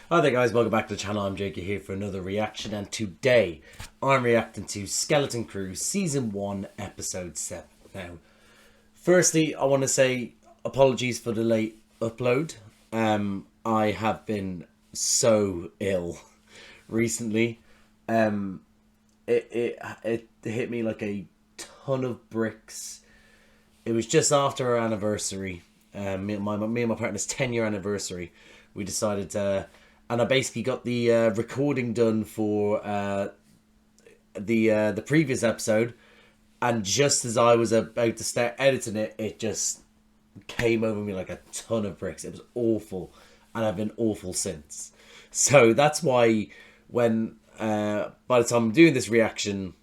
Hi there guys, welcome back to the channel. I'm Jakey here for another reaction, and today I'm reacting to Skeleton Crew Season 1 Episode 7. Now, firstly, I want to say apologies for the late upload. I have been so ill recently. It hit me like a ton of bricks. It was just after our anniversary, me and my partner's 10-year anniversary. We decided to... And I basically got the recording done for the previous episode, and just as I was about to start editing it, it just came over me like a ton of bricks. It was awful, and I've been awful since. So that's why when by the time I'm doing this reaction,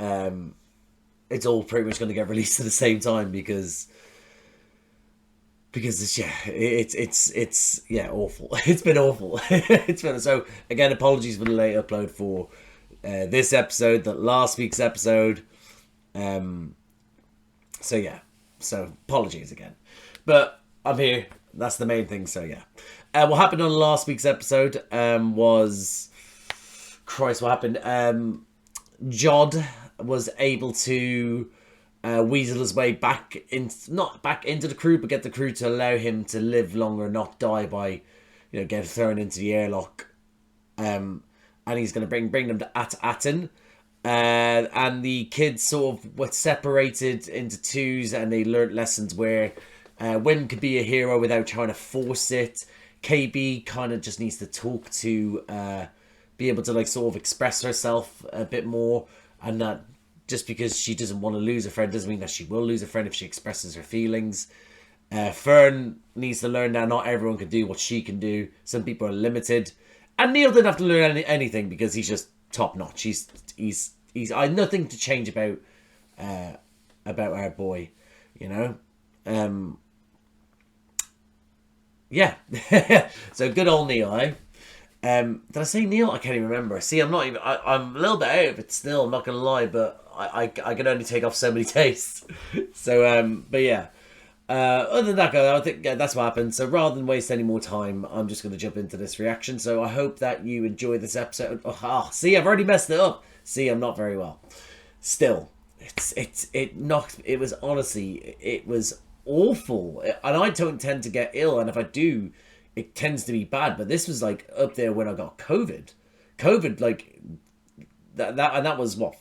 it's all pretty much going to get released at the same time because it's awful. It's been awful. It's been so again. Apologies for the late upload for this episode, that last week's episode. So apologies again, but I'm here. That's the main thing. So yeah, what happened on last week's episode was, Christ, what happened? Jude was able to weasel his way back in, not back into the crew, but get the crew to allow him to live longer, not die by, get thrown into the airlock. And he's going to bring them to Aten. And the kids sort of were separated into twos, and they learnt lessons where Win could be a hero without trying to force it. KB kind of just needs to talk to, be able to like sort of express herself a bit more, and that just because she doesn't want to lose a friend doesn't mean that she will lose a friend if she expresses her feelings. Fern needs to learn that not everyone can do what she can do. Some people are limited. And Neil didn't have to learn anything because he's just top notch. He's I have nothing to change about our boy, Yeah. So good old Neil, eh? Did I say Neil? I can't even remember. See, I'm a little bit out of it still, I'm not gonna lie, but I can only take off so many days. So but yeah. Other than that, I think that's what happened. So rather than waste any more time, I'm just going to jump into this reaction. So I hope that you enjoy this episode. See, I've already messed it up. See, I'm not very well. Still, it was honestly, it was awful. And I don't tend to get ill, and if I do, it tends to be bad. But this was like up there when I got COVID. COVID, like that was what?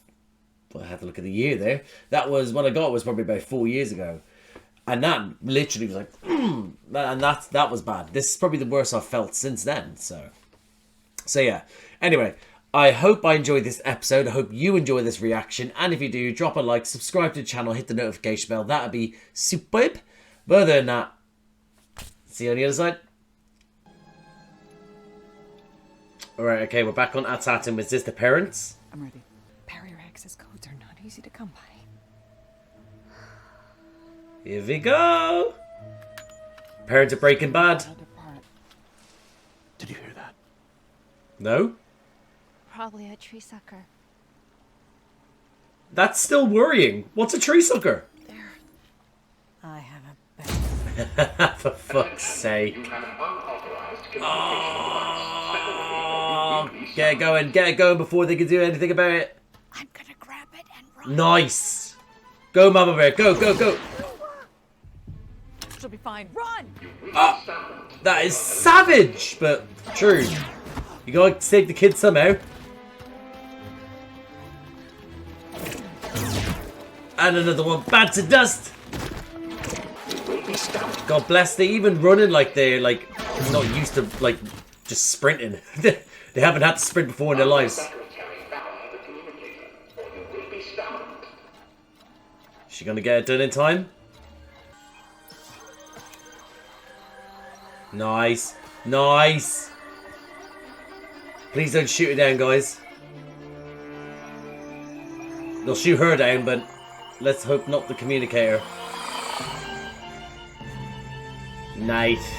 I had to look at the year there. That was when I got it, was probably about 4 years ago. And that literally was like, and that was bad. This is probably the worst I've felt since then. So yeah. Anyway, I hope I enjoyed this episode. I hope you enjoy this reaction. And if you do, drop a like, subscribe to the channel, hit the notification bell. That would be superb. But other than that, see you on the other side. Alright, okay, we're back on Aten. Is this the parents? I'm ready. Barrier access codes are not easy to come by. Here we go. Parents of Breaking Bad. Did you hear that? No? Probably a tree sucker. That's still worrying. What's a tree sucker? There. I have a bed. For fuck's sake. Oh, get it going before they can do anything about it. I'm gonna grab it and run. Nice. Go, Mama Bear. Go, go, go. She'll be fine. Run! Oh, that is savage, but true. You gotta save the kids somehow. And another one. Bad to dust. God bless. They even running like they're like not used to like just sprinting. They haven't had to sprint before in their lives. Is she gonna get it done in time? Nice. Nice. Please don't shoot her down, guys. They'll shoot her down, but let's hope not the communicator. Nice.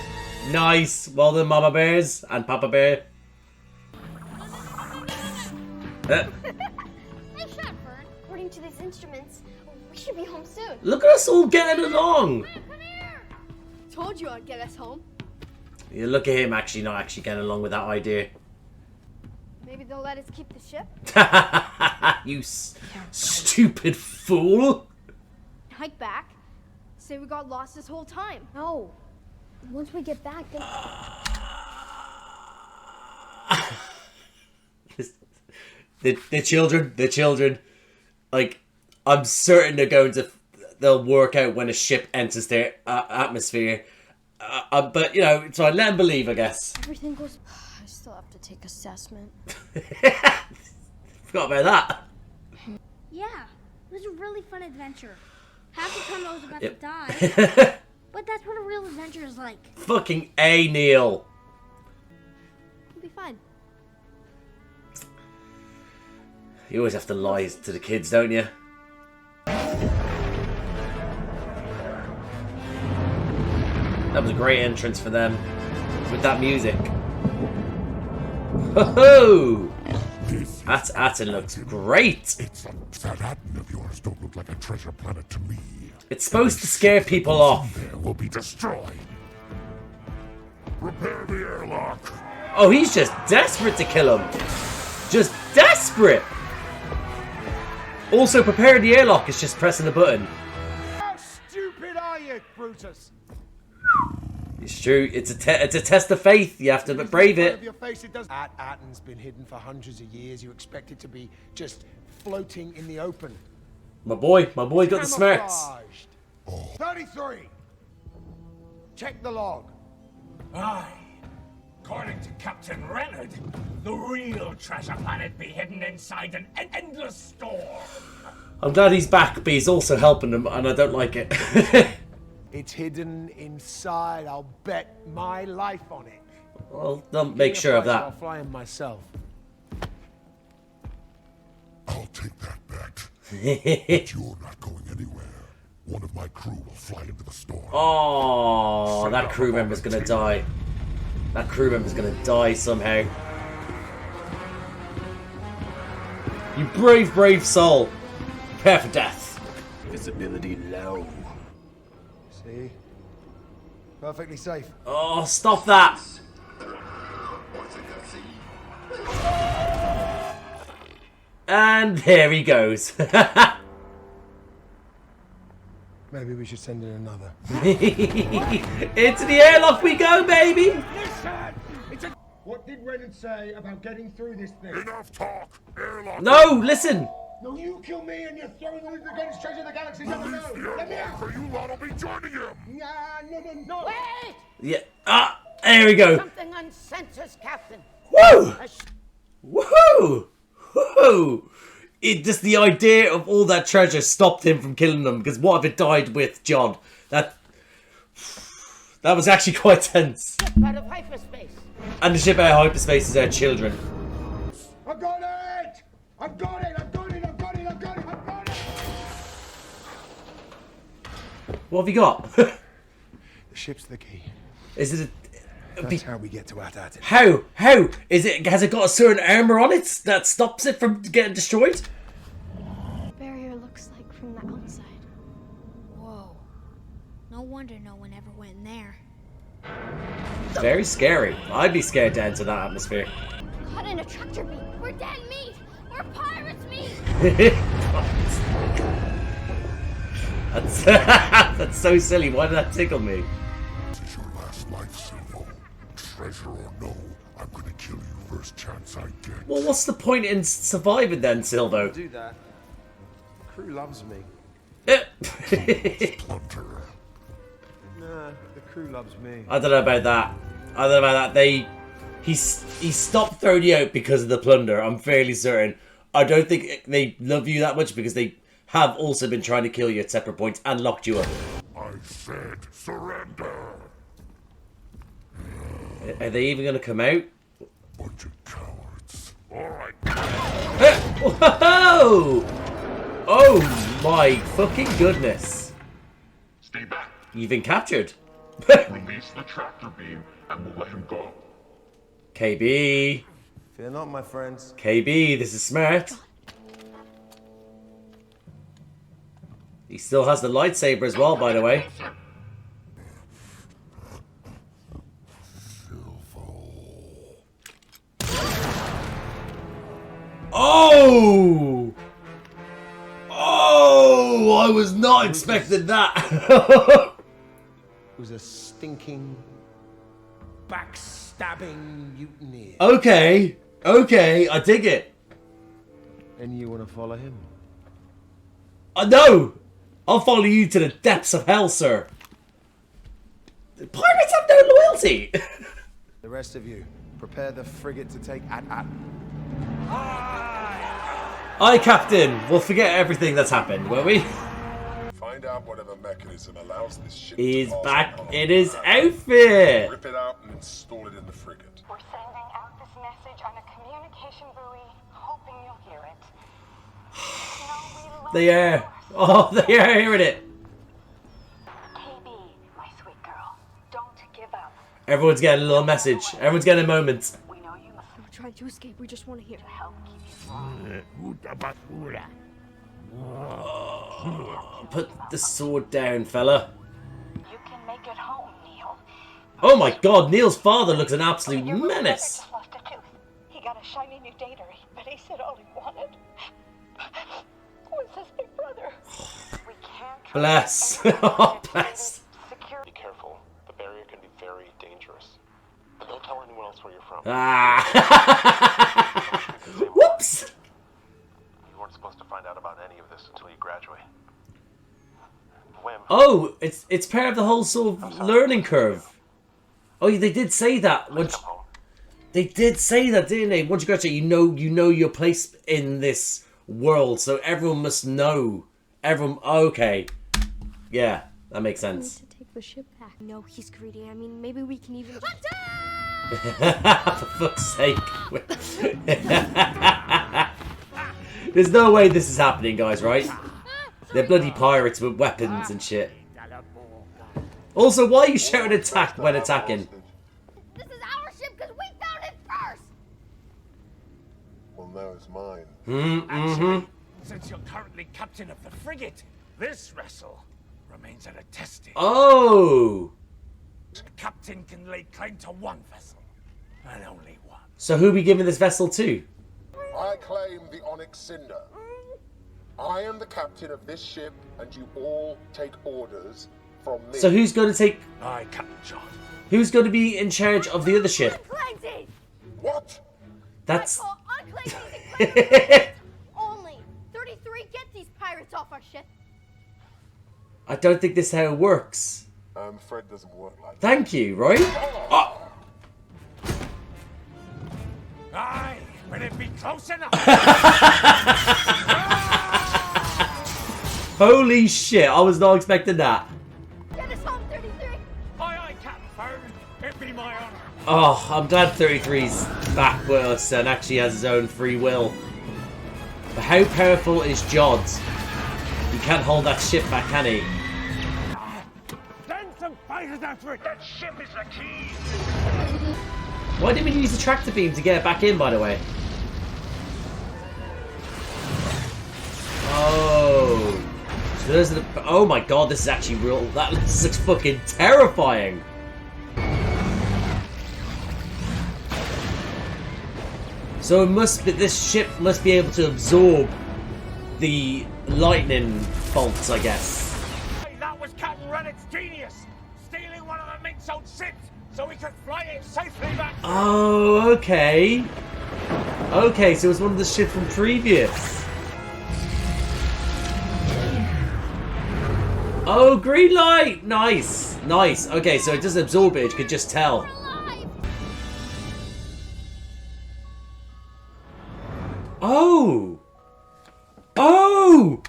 Nice. Well done, Mama Bears and Papa Bear. Hey, Shepard. According to these instruments, we should be home soon. Look at us all getting along. Come here. Told you I'd get us home. You look at him actually not actually getting along with that idea. Maybe they'll let us keep the ship? You stupid fool. Hike back. Say we got lost this whole time. No. Once we get back, then... the children, like, I'm certain they'll work out when a ship enters their atmosphere. But, you know, so I let them believe, I guess. Everything goes... I still have to take assessment. Forgot about that. Yeah, it was a really fun adventure. Half the time I was about Yep. to die, but that's what a real adventure is like. Fucking A, Neil. We'll be fine. You always have to lie to the kids, don't you? That was a great entrance for them with that music. Ho-ho! That Atten looks great. That Atten of yours don't look like a treasure planet to me. It's supposed to scare people off. There will be destroyed. Repair the airlock. Oh, he's just desperate to kill him. Just desperate. Also, prepare the airlock is just pressing a button. How stupid are you, Brutus? It's true. It's a test of faith. You have to brave it. Your face, it does. Atten's been hidden for hundreds of years. You expect it to be just floating in the open. My boy's got the smarts. Camouflaged. 33. Check the log. Aye. According to Captain Renard, the real treasure planet be hidden inside an endless storm. I'm glad he's back, but he's also helping them, and I don't like it. It's hidden inside. I'll bet my life on it. Well, don't make sure of I'll that. fly him myself. I'll take that bet. But you're not going anywhere. One of my crew will fly into the storm. Oh, that crew member's gonna die. That crew member's gonna die somehow. You brave, brave soul. Prepare for death. Visibility low. See? Perfectly safe. Oh, stop that. And there he goes. Maybe we should send in another. Into the airlock we go, baby. What did Renard say about getting through this thing? Enough talk. Airlock. No, listen. No, you kill me and you're throwing away the greatest treasure the galaxy's ever known. The Let me airlock, out. or you lot will be joining him. No. Wait! Yeah. Ah, there we go. Something uncensored, Captain. Woo! Woohoo! Woohoo! It just the idea of all that treasure stopped him from killing them, because what if it died with John? That was actually quite tense. Out of hyperspace. And the ship out of hyperspace is our children. I got it! I've got it! I've got it! I've got it! I've got it! I've got it! What have you got? The ship's the key. Is it That's how we get to Atten. How? How? Is it? Has it got a certain armor on it that stops it from getting destroyed? Barrier looks like from the outside. Whoa. No wonder no one ever went in there. It's very scary. I'd be scared to enter that atmosphere. Caught in a tractor beam. We're dead meat. We're pirates meat. That's so silly. Why did that tickle me? This is your last life, Silvo. Treasure or no, I'm gonna kill you first chance I get. Well, what's the point in surviving then, Silvo? Do that. Crew loves me. Plunder. Nah, the crew loves me. I don't know about that. He stopped throwing you out because of the plunder. I'm fairly certain. I don't think they love you that much because they have also been trying to kill you at separate points and locked you up. I said surrender. Are they even going to come out? Bunch of cowards. Alright. Whoa! Oh my fucking goodness. Stay back. You've been captured. Release the tractor beam and we'll let him go. KB. Fear not, my friends. KB, this is smart. He still has the lightsaber as well, by the way. Oh! Oh! I was not expecting that. It was a stinking, backstabbing mutineer. Okay. Okay, I dig it. And you want to follow him? No! I'll follow you to the depths of hell, sir. Pirates have no loyalty. The rest of you, prepare the frigate to take at. Aye, Captain. We'll forget everything that's happened, won't we? Find out whatever mechanism allows this ship He's to pass back on in his our outfit. Rip it out and install it in the frigate. We're sending out this message on a communication buoy, hoping you'll hear it. You know, we love They are. Oh, they are hearing it. KB, my sweet girl. Don't give up. Everyone's getting a little message. Everyone's getting a moment. We know you must We're trying to escape. We just want to hear. help keep you strong. Put the sword down, fella. You can make it home, Neil. Oh my god, Neil's father looks an absolute Your little brother menace. just lost a tooth. He got a shiny new data, but he said all he wanted was his big brother. We can't trust Bless. anyone Oh, that's bless. secure. Be careful. The barrier can be very dangerous. But don't tell anyone else where you're from. Ah. Whoops. You weren't supposed to find out about any of this until you graduate. Whim. Oh, it's part of the whole sort of learning curve. Oh, they did say that. Please come home. They did say that, didn't they? Once you graduate, you know your place in this world, so everyone must know. Everyone, okay, yeah, that makes We need sense. to take the ship back. No, he's greedy. I mean, maybe we can even. For fuck's sake! There's no way this is happening, guys. Right? They're bloody pirates with weapons and shit. Also, why are you shouting attack when attacking? This is our ship because we found it first. Well, now it's mine. Actually, since you're currently captain of the frigate, this vessel remains at a testing. Oh, The captain can lay claim to one vessel, and only one. so who are we giving this vessel to? I claim the Onyx Cinder. I am the captain of this ship, and you all take orders from me. So who's going to take? Aye, Captain John. Who's going to be in charge of the other ship? Unclaimed these. What? That's. Call unclaimed these enclosed only. 33. Get these pirates off our ship. I don't think this is how it works. I'm afraid it doesn't work like that. Thank you, right? Oh. Aye, but it'd be close enough. Holy shit, I was not expecting that. Get us home, 33. Aye, Captain Fern. It'd be my honor. Oh, I'm glad 33's back with us and actually has his own free will. But how powerful is Jod? He can't hold that ship back, can he? Send some fighters after it. That ship is the key. Why didn't we use the tractor beam to get it back in, by the way? Oh. So those are the... Oh my god, this is actually real... That looks fucking terrifying. So it must be... This ship must be able to absorb the lightning bolts, I guess. Hey, that was Captain Rennett's genius. Stealing one of the Mink's old ships so we could fly it safely back. Oh, okay. Okay, so it was one of the ships from previous. Oh, green light! Nice, nice. Okay, so it doesn't absorb it, you could just tell. Oh! Oh!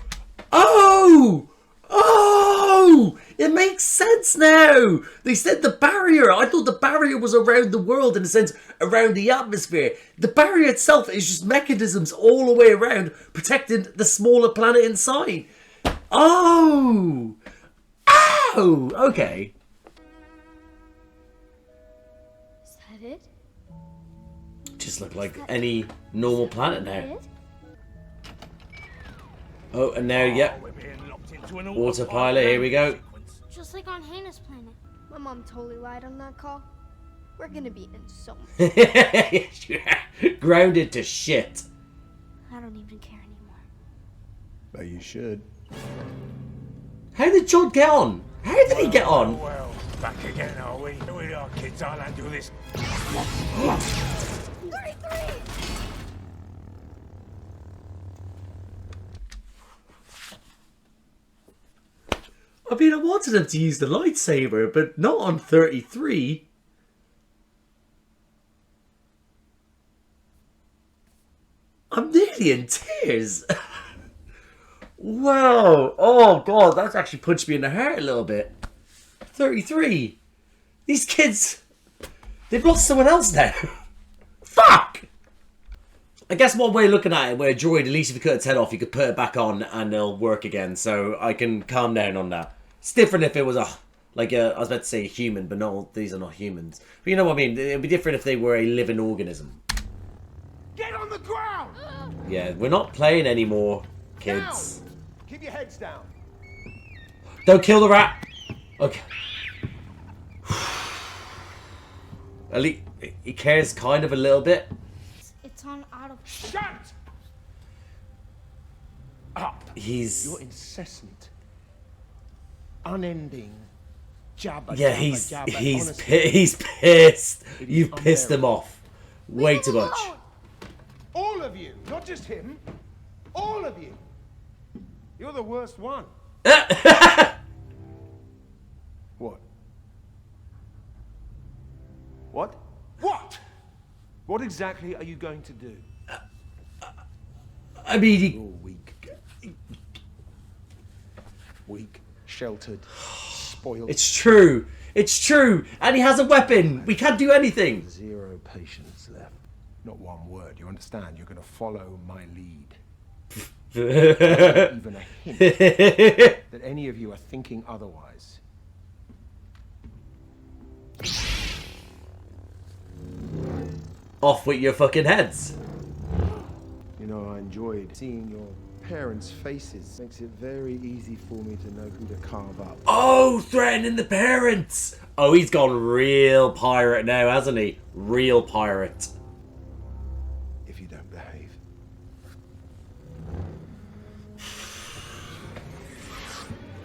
Oh! Oh! It makes sense now! They said the barrier. I thought the barrier was around the world, in a sense, around the atmosphere. The barrier itself is just mechanisms all the way around, protecting the smaller planet inside. Oh! Oh! Okay. Is that it? Just look like any normal planet now. It? Oh, and now, yep. We're being locked into an Autopilot, here we go. sequence. Just like on Hannah's planet. My mom totally lied on that call. We're gonna be in so much. Grounded to shit. I don't even care anymore. But you should. How did Jude get on? How did he get on? Well, back again, are we? Here we are, kids. I'll handle this. 33! I mean, I wanted him to use the lightsaber, but not on 33. I'm nearly in tears. Wow. Oh, God, that's actually punched me in the heart a little bit. 33. These kids, they've lost someone else now. Fuck! I guess one way of looking at it, where a droid, at least if you cut its head off, you could put it back on and it'll work again. So I can calm down on that. It's different if it was I was about to say a human, but no, these are not humans. But you know what I mean? It'd be different if they were a living organism. Get on the ground! Yeah, we're not playing anymore, kids. Down. Keep your heads down. Don't kill the rat! Okay. At least he cares kind of a little bit. It's on auto. Shut up! He's... Your incessant, unending jabber. Yeah, jabber, he's jabber. he's Honestly, he's pissed. It is You've pissed him unbearable. off way too much. all of you, not just him. All of you. You're the worst one. What? What? What? What exactly are you going to do? I mean, You're weak. Weak, sheltered, spoiled. it's true. It's true. And he has a weapon. We can't do anything. Zero patience left. Not one word. You understand? You're going to follow my lead. Even a hint that any of you are thinking otherwise. Off with your fucking heads. You know, I enjoyed seeing your parents' faces. Makes it very easy for me to know who to carve up. Oh, threatening the parents. Oh, he's gone real pirate now, hasn't he? Real pirate. If you don't behave.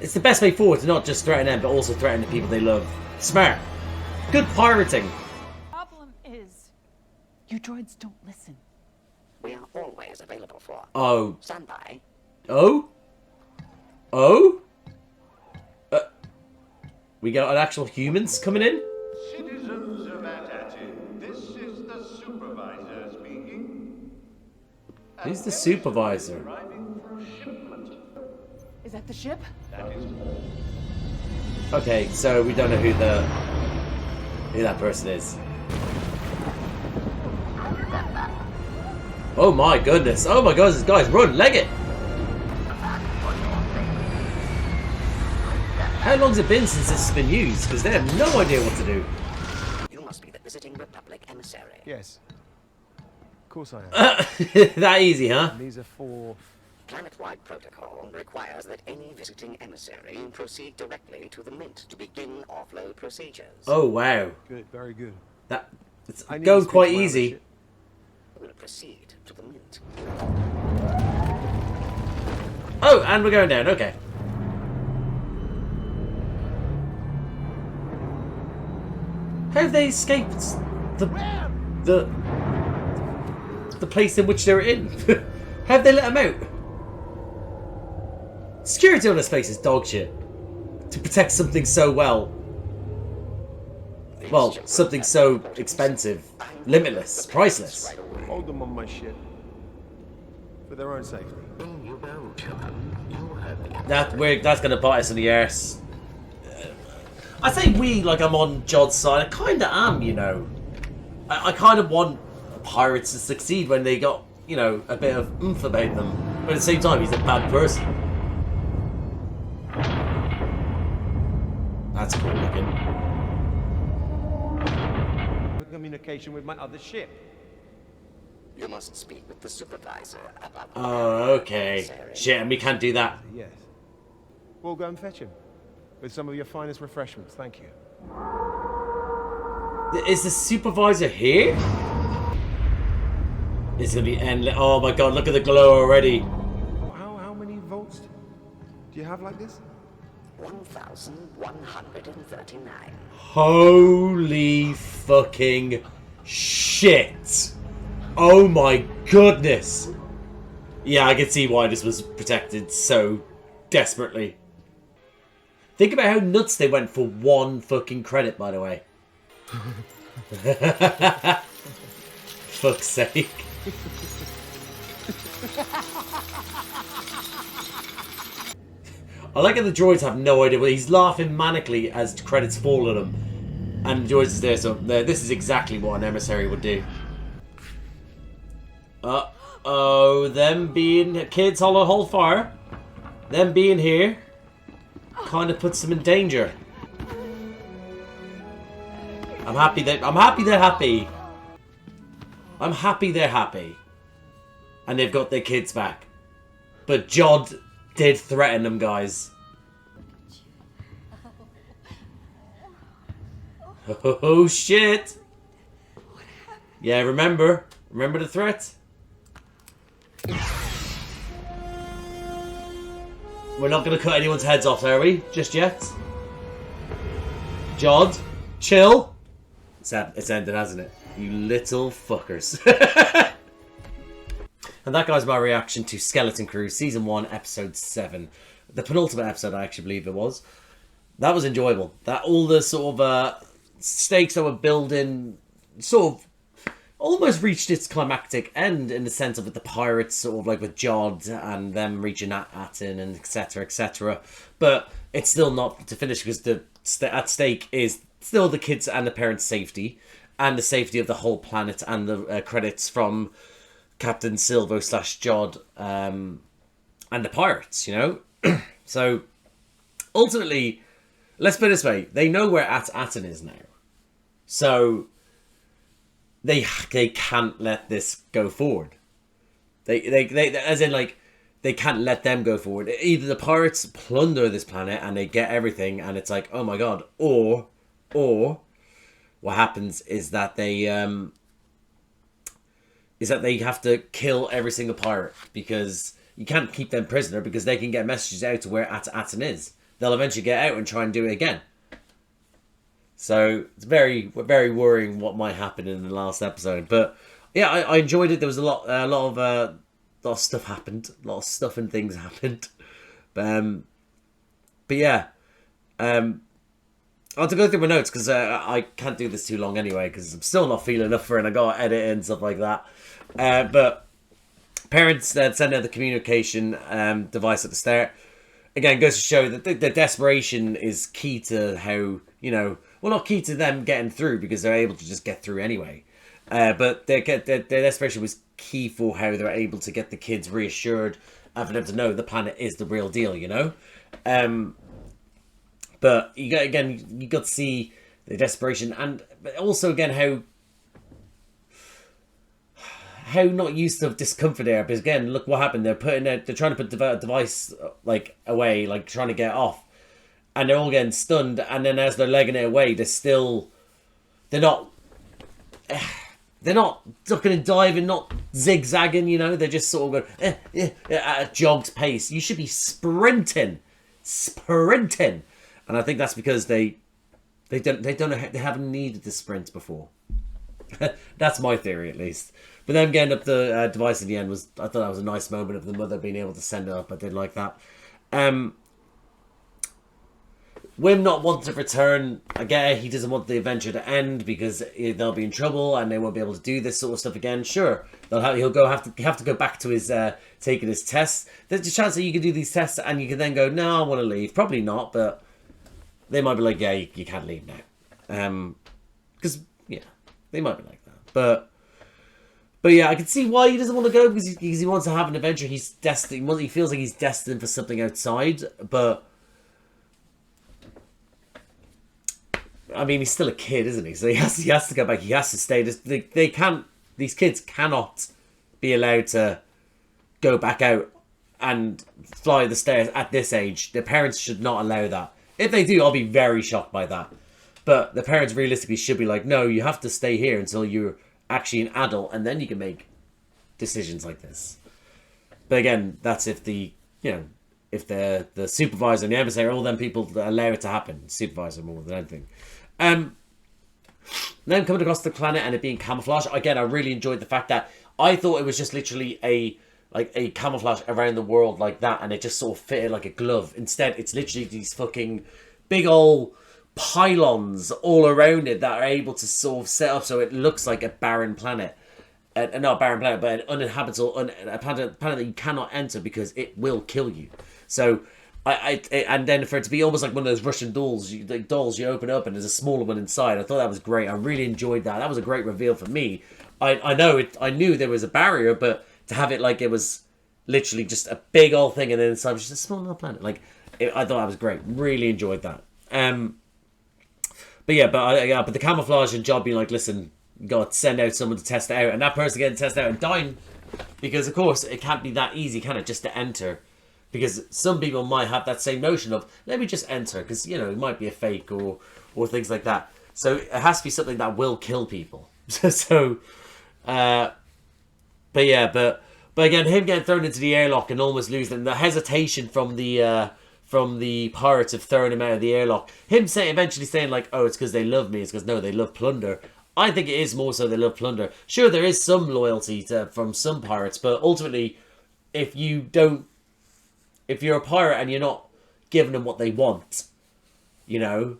It's the best way forward to not just threaten them, but also threaten the people they love. Smart. Good pirating. Problem is, you droids don't listen. We are always available for Oh. standby. Oh? Oh? We got actual humans coming in? Citizens of Atatin, this is the supervisor speaking. Who's the supervisor? Arriving for shipment. Is that the ship? That is Okay, so we don't know who that person is. Oh my goodness. Oh my goodness, guys, run, leg it! How long's it been since this has been used? Because they have no idea what to do. You must be the visiting Republic emissary. Yes. Of course I am. That easy, huh? And these are for... Planet-wide protocol requires that any visiting emissary proceed directly to the Mint to begin offload procedures. Oh wow. Good, very good. It's I need going to speak quite to my other easy. ship. We'll proceed to the Mint. Oh, and we're going down, okay. How have they escaped the place in which they're in? How have they let them out? Security on this place is dog shit. To protect something so well. Well, something so expensive. Limitless. Priceless. Hold them on my ship. For their own safety. That's gonna bite us in the arse. I say we like I'm on Jod's side. I kinda am, you know. I kind of want pirates to succeed when they got, you know, a bit of oomph about them. But at the same time, he's a bad person. That's cool looking. Communication with my other ship. You must speak with the supervisor about the Oh, okay. Shit, and we can't do that. Yes. We'll go and fetch him. With some of your finest refreshments, thank you. Is the supervisor here? It's gonna be endless. Oh my god, look at the glow already. How many volts do you have like this? 1,139. Holy fucking shit. Oh my goodness. Yeah, I can see why this was protected so desperately. Think about how nuts they went for one fucking credit, by the way. Fuck's sake. I like how the droids have no idea. Well, he's laughing manically as credits fall at him. And the droids is there, so this is exactly what an emissary would do. Uh-oh, them being... Kids, hold fire. Them being here kind of puts them in danger. I'm happy they're happy. I'm happy they're happy. And they've got their kids back. But Jude did threaten them, guys. Oh, shit. Yeah, remember the threat? We're not going to cut anyone's heads off, are we? Just yet? Jude, chill. It's ended, hasn't it? You little fuckers. And that, guys, my reaction to Skeleton Crew Season 1, Episode 7. The penultimate episode, I actually believe it was. That was enjoyable. That all the sort of stakes that were building sort of almost reached its climactic end in the sense of the pirates sort of like with Jude and them reaching Aten and etc, etc. But it's still not to finish because at stake is still the kids and the parents' safety and the safety of the whole planet and the credits from Captain Silvo / Jude and the pirates, you know? So ultimately, let's put it this way, they know where Aten is now. So they can't let this go forward. They as in like they can't let them go forward. Either the pirates plunder this planet and they get everything and it's like, oh my god, or what happens is that they have to kill every single pirate because you can't keep them prisoner because they can get messages out to where Aten is. They'll eventually get out and try and do it again. So it's very, very worrying what might happen in the last episode. But yeah, I enjoyed it. There was a lot of stuff happened, a lot of stuff and things happened. But yeah, I'll have to go through my notes because I can't do this too long anyway because I'm still not feeling up for it. And I got to edit it and stuff like that. But parents send out the communication device at the start. Again, goes to show that the desperation is key to how, you know, well, not key to them getting through because they're able to just get through anyway. But their desperation was key for how they're able to get the kids reassured and for them to know the planet is the real deal, you know? But you got to see the desperation and also again how not used to discomfort there, because again, look what happened. They're trying to put the device like away, like trying to get it off, and they're all getting stunned. And then as they're legging it away, they're not ducking and diving, not zigzagging. You know, they're just sort of going at a jogged pace. You should be sprinting, and I think that's because they haven't needed to sprint before. That's my theory, at least. But them getting up the device at the end I thought that was a nice moment of the mother being able to send it up. I did like that. Wim not wanting to return, I get it, he doesn't want the adventure to end because they'll be in trouble and they won't be able to do this sort of stuff again. Sure, he'll have to go back to his taking his tests. There's a chance that you can do these tests and you can then go, no, I want to leave. Probably not, but they might be like, yeah, you can't leave now. Because yeah, they might be like that, but yeah, I can see why he doesn't want to go because he wants to have an adventure. He's destined. He feels like he's destined for something outside. But I mean, he's still a kid, isn't he? So he has to go back. He has to stay. They can't. These kids cannot be allowed to go back out and fly the stairs at this age. Their parents should not allow that. If they do, I'll be very shocked by that. But the parents realistically should be like, no, you have to stay here until you're actually an adult, and then you can make decisions like this. But again, that's if the, you know, if the supervisor and the emissary, all them people that allow it to happen. Supervisor more than anything. Then coming across the planet and it being camouflage. Again, I really enjoyed the fact that I thought it was just literally a camouflage around the world like that, and it just sort of fitted like a glove. Instead, it's literally these fucking big old pylons all around it that are able to sort of set up so it looks like a barren planet. Not a barren planet, but an uninhabitable, a planet that you cannot enter because it will kill you. So, and then for it to be almost like one of those Russian dolls, you open up and there's a smaller one inside. I thought that was great. I really enjoyed that. That was a great reveal for me. I knew there was a barrier, but to have it like it was literally just a big old thing and then inside was just a small little planet. Like, I thought that was great. Really enjoyed that. But the camouflage and job being like, listen, you got to send out someone to test it out, and that person getting tested out and dying, because of course it can't be that easy, can it, just to enter? Because some people might have that same notion of, let me just enter, because, you know, it might be a fake or things like that. So it has to be something that will kill people. But again, him getting thrown into the airlock and almost losing the hesitation from the pirates of throwing him out of the airlock. Him eventually saying like, oh, it's because they love me. It's because, no, they love plunder. I think it is more so they love plunder. Sure, there is some loyalty from some pirates, but ultimately, if you're a pirate and you're not giving them what they want, you know,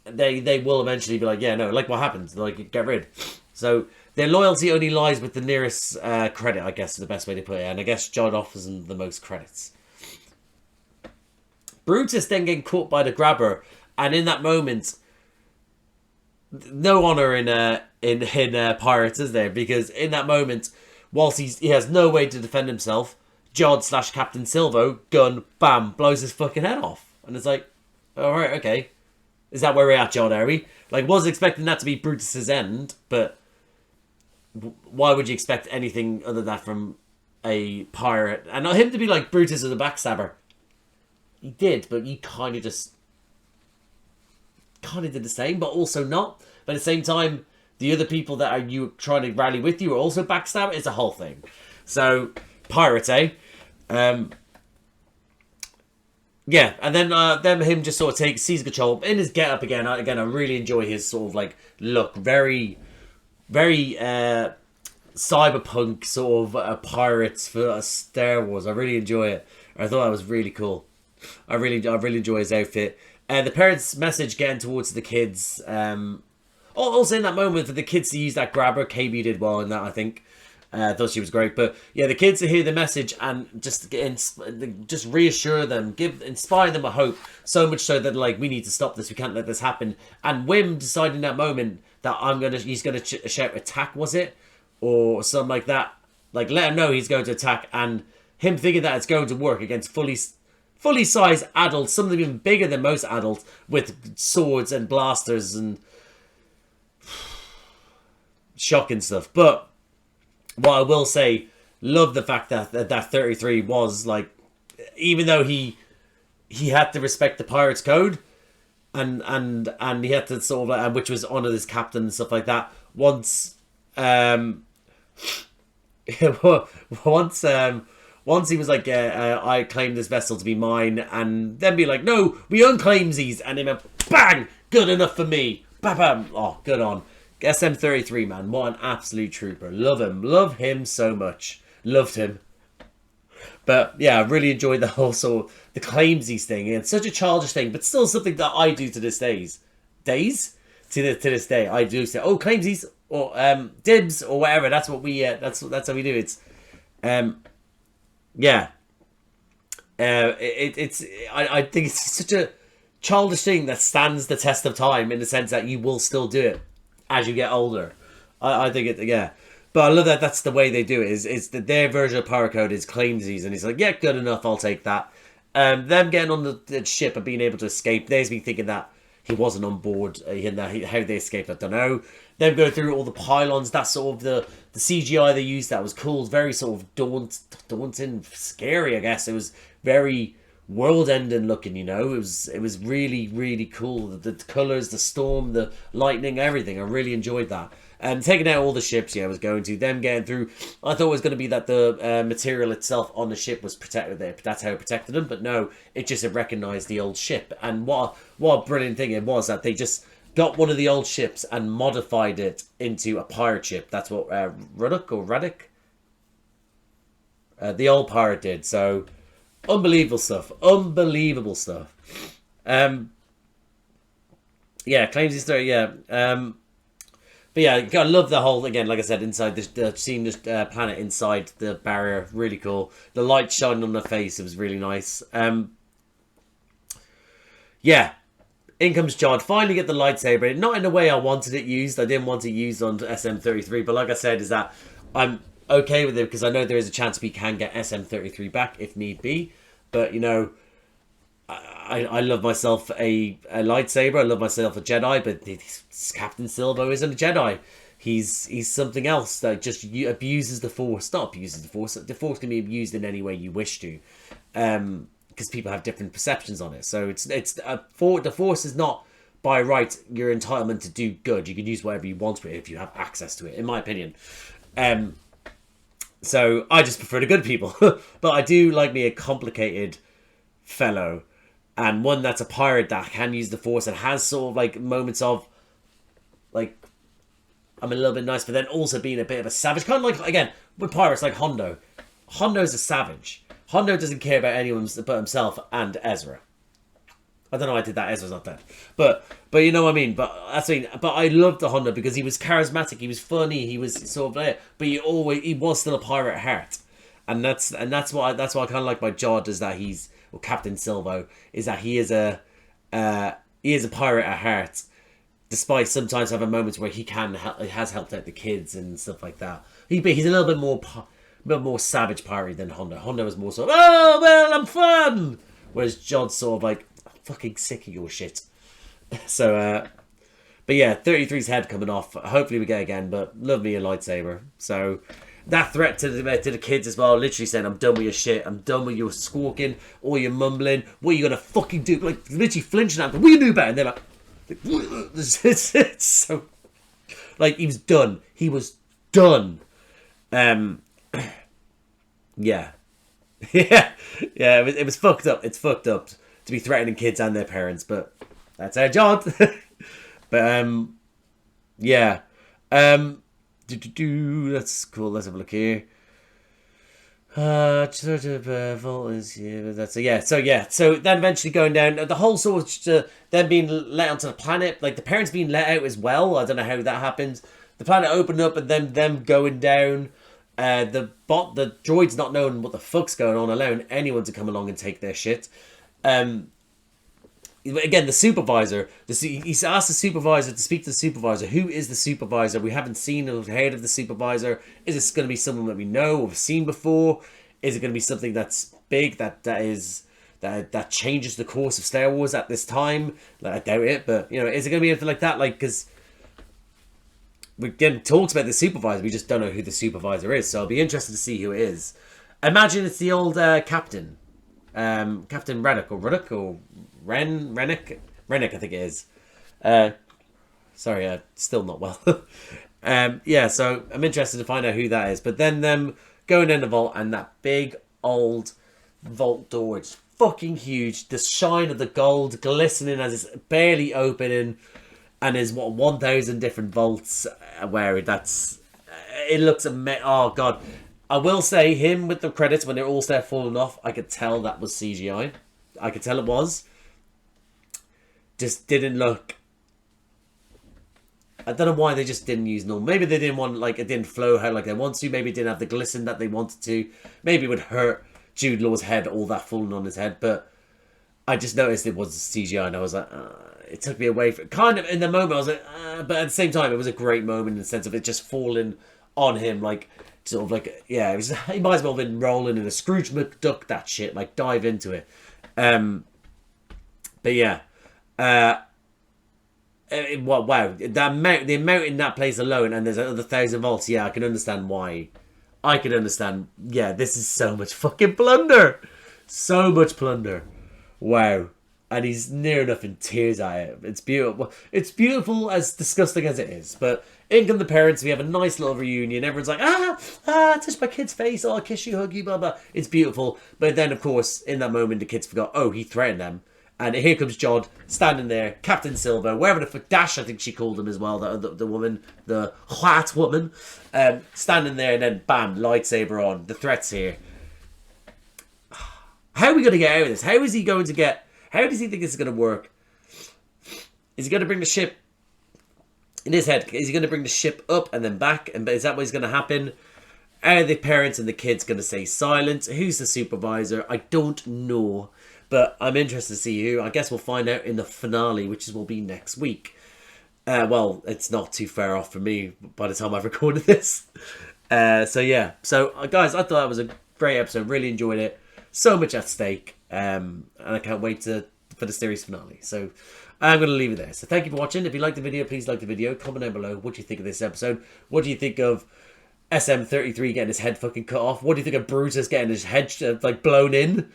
they will eventually be like, yeah, no, like what happens, like get rid. So their loyalty only lies with the nearest credit, I guess is the best way to put it. And I guess John offers them the most credits. Brutus then getting caught by the grabber, and in that moment, no honor in pirates, is there? Because in that moment, whilst he has no way to defend himself, Jod / Captain Silvo, gun, bam, blows his fucking head off, and it's like, all right, okay, is that where we're at, Jod? Are we? Like, was expecting that to be Brutus's end, but why would you expect anything other than that from a pirate? And not him to be like Brutus as a backstabber. He did, but you kind of did the same, but also not. But at the same time, the other people that are you trying to rally with you are also backstab. It's a whole thing. So, pirates, eh? Yeah, and then him just sort of sees control in his get up again. I really enjoy his sort of like look, very, very cyberpunk sort of pirates for Star Wars. I really enjoy it. I thought that was really cool. I really enjoy his outfit. The parents' message getting towards the kids. Also in that moment for the kids to use that grabber, KB did well in that, I think. I thought she was great. But yeah, the kids to hear the message and just reassure them, inspire them a hope. So much so that like, we need to stop this. We can't let this happen. And Wim decided in that moment that he's gonna shout attack, was it, or something like that. Like let him know he's going to attack, and him thinking that it's going to work against fully sized adults, some of them even bigger than most adults, with swords and blasters and shocking stuff. But what I will say, love the fact that 33 was like, even though he had to respect the pirates code and he had to sort of, which was honor his captain and stuff like that. Once he was like, I claim this vessel to be mine, and then be like, no, we own claimsies, and then bang, good enough for me. Bam, bam. Oh, good on. SM33, man, what an absolute trooper. Love him so much. Loved him. But yeah, I really enjoyed the whole sort of the claimsies thing. It's such a childish thing, but still something that I do to this day. To this day, I do say, oh, claimsies, or dibs, or whatever. That's what we. That's how we do it. Yeah. I think it's such a childish thing that stands the test of time, in the sense that you will still do it as you get older. I think it, yeah. But I love that that's the way they do it. Is that their version of power code is claimsies, and he's like, yeah, good enough, I'll take that. Them getting on the ship and being able to escape, there's me thinking that he wasn't on board, and how they escaped, I don't know. Them going through all the pylons, that sort of the CGI they used, that was cool. Very sort of daunting, scary, I guess. It was very world-ending looking, you know. It was really, really cool. The colours, the storm, the lightning, everything. I really enjoyed that. Taking out all the ships, yeah, was going to them getting through. I thought it was going to be that the material itself on the ship was protected there. That's how it protected them. But no, it just had recognised the old ship. And what a brilliant thing it was that they just got one of the old ships and modified it into a pirate ship. That's what Ruddock. The old pirate did. So unbelievable stuff. Unbelievable stuff. Yeah, claims his story. Yeah. But yeah, I love the whole, again, like I said, inside seeing this planet inside the barrier, really cool. The light shining on the face, it was really nice. Yeah, in comes Jude. Finally get the lightsaber. Not in the way I wanted it used. I didn't want it used on SM33, but like I said, is that I'm okay with it because I know there is a chance we can get SM33 back if need be. But, you know, I love myself a lightsaber. I love myself a Jedi, but Captain Silvo isn't a Jedi. He's something else that just abuses the Force. Not abuses the Force. The Force can be abused in any way you wish to, because people have different perceptions on it. So the Force is not by right your entitlement to do good. You can use whatever you want with it if you have access to it. In my opinion. So I just prefer the good people, but I do like me a complicated fellow. And one that's a pirate that can use the Force and has sort of like moments of like, I'm a little bit nice, but then also being a bit of a savage. Kind of like, again, with pirates like Hondo. Hondo's a savage. Hondo doesn't care about anyone but himself and Ezra. I don't know why I did that. Ezra's not dead. But you know what I mean? But I loved the Hondo because he was charismatic, he was funny, he was sort of there, but he was still a pirate at heart. And that's what I kind of like by Jude is that or Captain Silvo, is that he is a pirate at heart, despite sometimes having moments where he has helped out the kids and stuff like that. He's a little bit more savage pirate than Hondo. Hondo was more sort of, oh well, I'm fun, whereas Jude's sort of like, I'm fucking sick of your shit. So, but yeah, 33's head coming off. Hopefully we get again, but love me a lightsaber. So. That threat to the kids as well, literally saying, I'm done with your shit, I'm done with your squawking, or your mumbling, what are you going to fucking do? Like, literally flinching at them, what are you do better? And they're like, it's so, like, he was done. He was done. Yeah. Yeah, it was fucked up. It's fucked up to be threatening kids and their parents, but that's our job. But, yeah. That's cool. Let's have a look here. Vault is here. So then eventually going down. The whole sort of them being let onto the planet, like the parents being let out as well. I don't know how that happens. The planet opened up and then them going down. The droid's not knowing what the fuck's going on, allowing anyone to come along and take their shit. Again, the supervisor, he's asked the supervisor to speak to the supervisor. Who is the supervisor? We haven't seen or heard of the supervisor. Is this going to be someone that we know or have seen before? Is it going to be something that's big, that changes the course of Star Wars at this time? Like, I doubt it, but, you know, is it going to be anything like that? Like, because we're getting talks about the supervisor, we just don't know who the supervisor is, so I'll be interested to see who it is. Imagine it's the old captain. Captain Ruddock or Rennick, I think it is. Sorry, still not well. Yeah, so I'm interested to find out who that is. But then them going in the vault and that big old vault door, it's fucking huge. The shine of the gold glistening as it's barely opening, and there's 1,000 different vaults where it looks amazing. Oh god. I will say, him with the credits, when they're all start falling off, I could tell that was CGI. I could tell it was. Just didn't look... I don't know why they just didn't use normal. Maybe they didn't want, like, it didn't flow how like they want to. Maybe it didn't have the glisten that they wanted to. Maybe it would hurt Jude Law's head, all that falling on his head. But I just noticed it was CGI, and I was like, it took me away from... Kind of, in the moment, I was like, but at the same time, it was a great moment in the sense of it just falling on him, like... Sort of like, yeah, he might as well have been rolling in a Scrooge McDuck, that shit, like, dive into it. But yeah, wow, the amount in that place alone, and there's another 1,000 volts. Yeah, I can understand why. I can understand. Yeah, this is so much fucking plunder, so much plunder. Wow, and he's near enough in tears at it. It's beautiful. It's beautiful, as disgusting as it is, but In come the parents. We have a nice little reunion. Everyone's like, touch my kid's face. Oh, I'll kiss you, hug you, blah, blah. It's beautiful. But then, of course, in that moment, the kids forgot, oh, he threatened them. And here comes Jude, standing there, Captain Silvo, wherever the fuck, Dash, I think she called him as well, the woman, the white woman, standing there, and then bam, lightsaber on. The threat's here. How are we going to get out of this? How is he going to get, how does he think this is going to work? Is he going to bring the ship, in his head, is he going to bring the ship up and then back? And is that what's going to happen? Are the parents and the kids going to stay silent? Who's the supervisor? I don't know. But I'm interested to see who. I guess we'll find out in the finale, which will be next week. Well, it's not too far off for me by the time I've recorded this. So, yeah. So, guys, I thought that was a great episode. Really enjoyed it. So much at stake. And I can't wait for the series finale. So, I'm going to leave it there. So, thank you for watching. If you liked the video, please like the video. Comment down below. What do you think of this episode? What do you think of SM33 getting his head fucking cut off? What do you think of Brutus getting his head, like, blown in?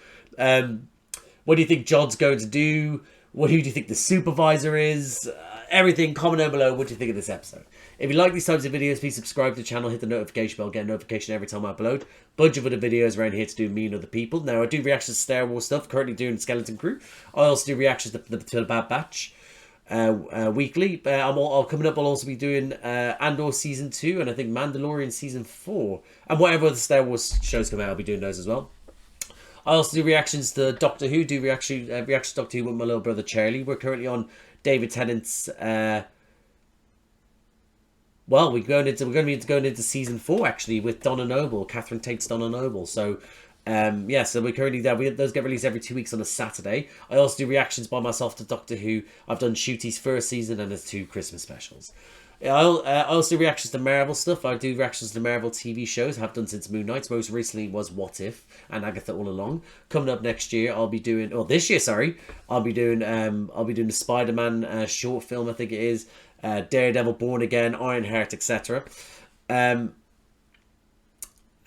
What do you think Jude's going to do? Who do you think the supervisor is? Everything, comment down below what you think of this episode. If you like these types of videos, please subscribe to the channel, hit the notification bell, get a notification every time I upload. Bunch of other videos around here to do me and other people. Now, I do reactions to Star Wars stuff, currently doing Skeleton Crew. I also do reactions to the Bad Batch weekly. I'm coming up, I'll also be doing Andor Season 2 and I think Mandalorian Season 4. And whatever other Star Wars shows come out, I'll be doing those as well. I also do reactions to Doctor Who, reactions to Doctor Who with my little brother Charlie. We're currently on David Tennant's, well, we're going to be going into Season 4, actually, with Donna Noble, Catherine Tate's Donna Noble. So, yeah, so we're currently there. Those get released every 2 weeks on a Saturday. I also do reactions by myself to Doctor Who. I've done Shooty's first season and there's 2 Christmas specials. I also do reactions to Marvel stuff. I do reactions to Marvel TV shows. I have done since Moon Knight. Most recently was What If and Agatha All Along. Coming up next year, I'll be doing, or this year, sorry, I'll be doing the Spider-Man short film. I think it is Daredevil, Born Again, Ironheart, etc. And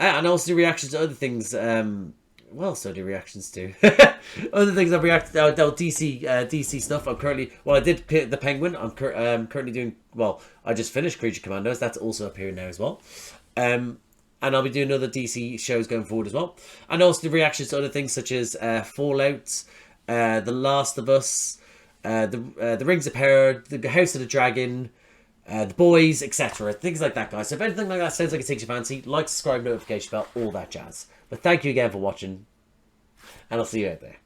also do reactions to other things. What else do I do reactions to? Other things I've reacted to, DC stuff. I'm currently, well, I did The Penguin. I'm currently doing, well, I just finished Creature Commandos. That's also appearing now as well. And I'll be doing other DC shows going forward as well. And also the reactions to other things such as Fallout, The Last of Us, the Rings of Power, The House of the Dragon, The Boys, etc. Things like that, guys. So if anything like that sounds like it takes your fancy, like, subscribe, notification bell, all that jazz. But thank you again for watching, and I'll see you out there.